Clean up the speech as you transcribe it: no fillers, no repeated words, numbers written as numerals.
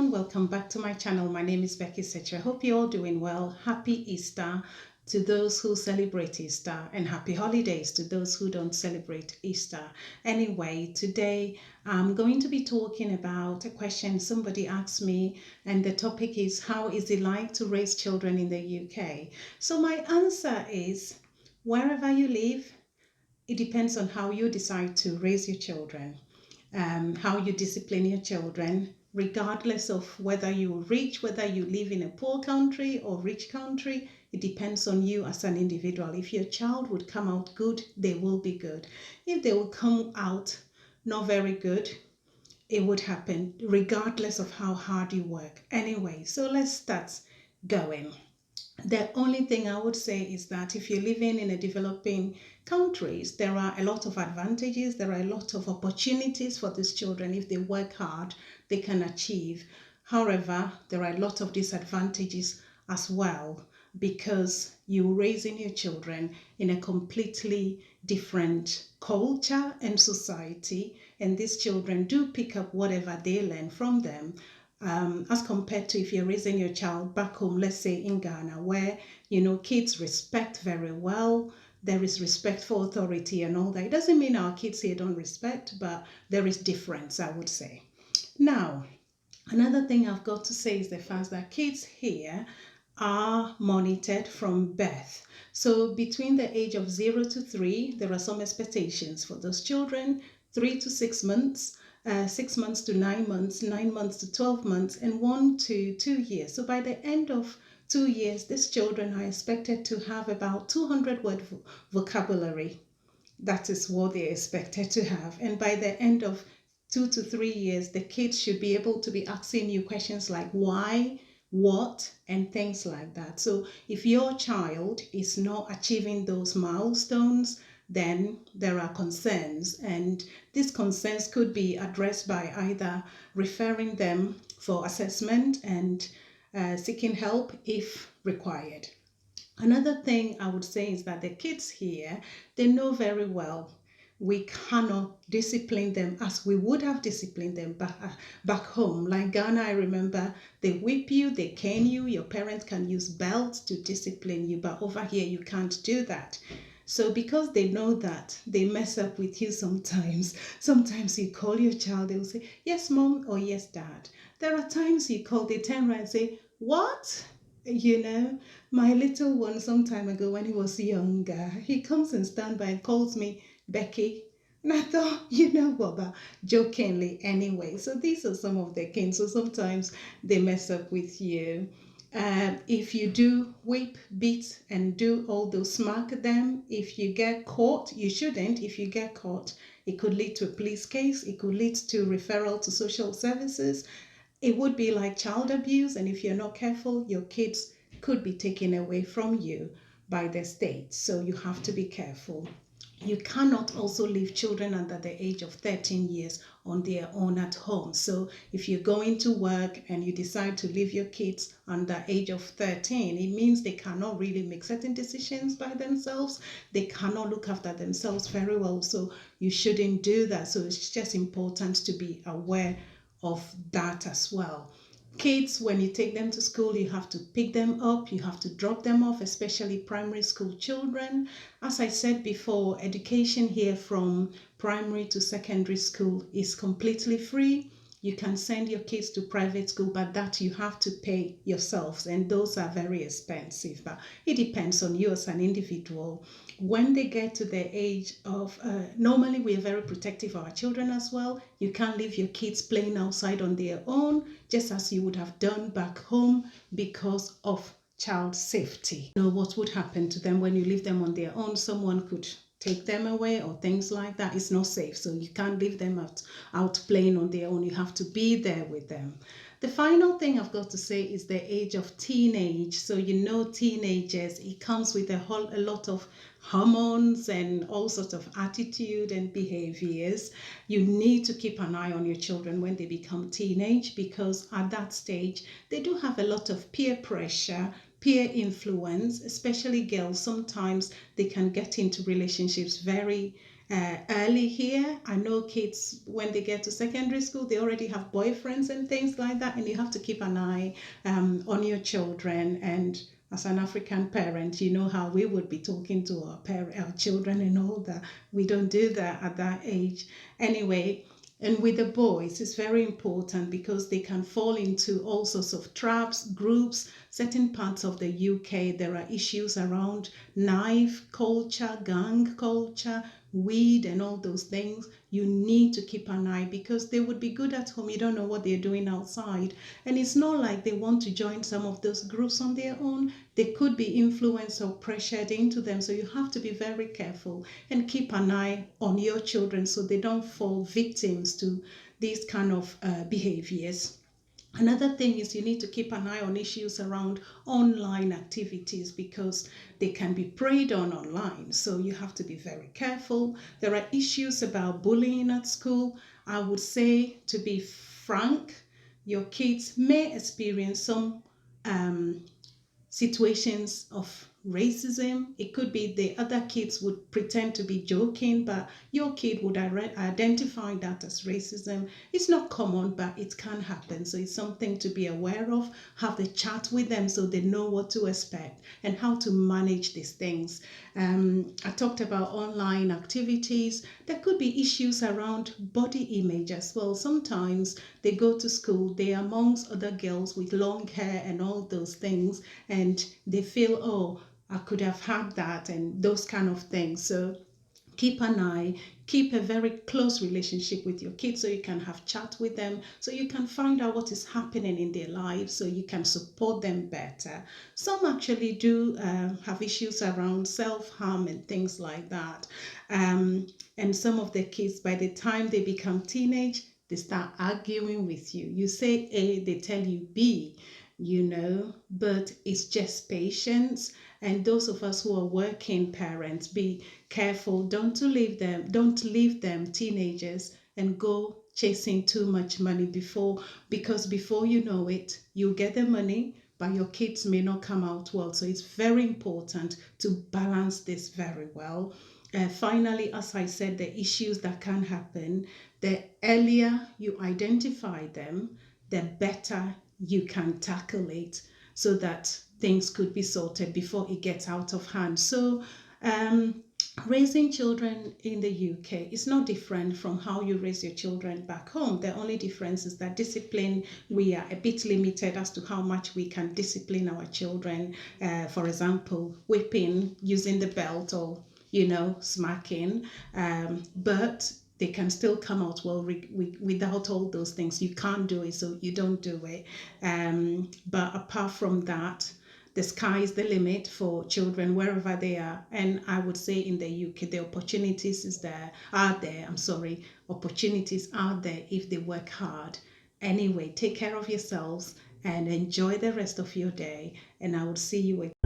everyone, welcome back to my channel. My name is Becky Secher. I hope you're all doing well. Happy Easter to those who celebrate Easter, and happy holidays to those who don't celebrate Easter. Anyway, today I'm going to be talking about a question somebody asked me, and the topic is, how is it like to raise children in the UK? So my answer is, wherever you live, it depends on how you decide to raise your children. How you discipline your children, regardless of whether you're rich, whether you live in a poor country or rich country. It depends on you as an individual. If your child would come out good, they will be good. If they will come out not very good, it would happen regardless of how hard you work. Anyway, so let's start going. The only thing I would say is that if you're living in a developing countries, there are a lot of advantages, there are a lot of opportunities for these children. If they work hard, they can achieve. However, there are a lot of disadvantages as well, because you're raising your children in a completely different culture and society, and these children do pick up whatever they learn from them. As compared to if you're raising your child back home, let's say in Ghana, where kids respect very well. There is respect for authority and all that. It doesn't mean our kids here don't respect, but there is difference, I would say. Now, another thing I've got to say is the fact that kids here are monitored from birth. So between the age of 0 to 3, there are some expectations for those children. 3 to 6 months, 6 months to 9 months, 9 months to 12 months, and 1 to 2 years. So by the end of 2 years, these children are expected to have about 200 word vocabulary. That is what they're expected to have. And by the end of 2 to 3 years, the kids should be able to be asking you questions like why, what, and things like that. So if your child is not achieving those milestones, then there are concerns, and these concerns could be addressed by either referring them for assessment and seeking help if required. Another thing I would say is that the kids here, they know very well we cannot discipline them as we would have disciplined them back home. Like Ghana, I remember they whip you, they cane you, your parents can use belts to discipline you, but over here you can't do that. So because they know that, they mess up with you sometimes. Sometimes you call your child, they will say, yes, mom, or yes, dad. There are times you call, they turn around and say, what? My little one some time ago when he was younger, he comes and stands by and calls me Becky. And I thought, what, but jokingly anyway. So these are some of the things. So sometimes they mess up with you. If you do whip, beat, and do all those, smack them, if you get caught, you shouldn't. If you get caught, it could lead to a police case. It could lead to referral to social services. It would be like child abuse, and if you're not careful, your kids could be taken away from you by the state. So you have to be careful. You cannot also leave children under the age of 13 years on their own at home. So if you're going to work and you decide to leave your kids under age of 13, it means they cannot really make certain decisions by themselves. They cannot look after themselves very well. So you shouldn't do that. So it's just important to be aware of that as well. Kids, when you take them to school, you have to pick them up, you have to drop them off, especially primary school children. As I said before, education here from primary to secondary school is completely free. You can send your kids to private school, but that you have to pay yourselves, and those are very expensive. But it depends on you as an individual. When they get to the age of, normally we are very protective of our children as well. You can't leave your kids playing outside on their own, just as you would have done back home, because of child safety. What would happen to them when you leave them on their own? Someone could take them away or things like that. It's not safe. So you can't leave them out playing on their own. You have to be there with them. The final thing I've got to say is the age of teenage. So teenagers, it comes with a lot of hormones and all sorts of attitude and behaviors. You need to keep an eye on your children when they become teenage, because at that stage they do have a lot of peer pressure, peer influence, especially girls. Sometimes they can get into relationships very early here. I know kids, when they get to secondary school, they already have boyfriends and things like that, and you have to keep an eye on your children. And as an African parent, you know how we would be talking to our children and all that. We don't do that at that age. Anyway, and with the boys, it's very important because they can fall into all sorts of traps, groups. Certain parts of the UK, there are issues around knife culture, gang culture, weed, and all those things. You need to keep an eye because they would be good at home. You don't know what they're doing outside. And it's not like they want to join some of those groups on their own. They could be influenced or pressured into them. So you have to be very careful and keep an eye on your children so they don't fall victims to these kind of behaviors. Another thing is you need to keep an eye on issues around online activities because they can be preyed on online. So you have to be very careful. There are issues about bullying at school. I would say, to be frank, your kids may experience some um, situations of racism. It could be the other kids would pretend to be joking, but your kid would identify that as racism. It's not common, but it can happen. So it's something to be aware of. Have the chat with them so they know what to expect and how to manage these things. I talked about online activities. There could be issues around body image as well. Sometimes they go to school, they're amongst other girls with long hair and all those things, and they feel, oh, I could have had that, and those kind of things. So keep an eye, keep a very close relationship with your kids so you can have chat with them, so you can find out what is happening in their lives, so you can support them better. Some actually do have issues around self-harm and things like that. And some of the kids, by the time they become teenage, they start arguing with you. You say A, they tell you B, but it's just patience. And those of us who are working parents, be careful. Don't leave them teenagers and go chasing too much money because before you know it, you get the money, but your kids may not come out well. So it's very important to balance this very well. Finally, as I said, the issues that can happen, the earlier you identify them, the better you can tackle it so that things could be sorted before it gets out of hand. So, raising children in the UK is not different from how you raise your children back home. The only difference is that discipline, we are a bit limited as to how much we can discipline our children. For example, whipping, using the belt, or smacking. But they can still come out well without all those things. You can't do it, so you don't do it. But apart from that, the sky is the limit for children wherever they are. And I would say in the UK, the opportunities are there if they work hard. Anyway, take care of yourselves and enjoy the rest of your day. And I will see you again.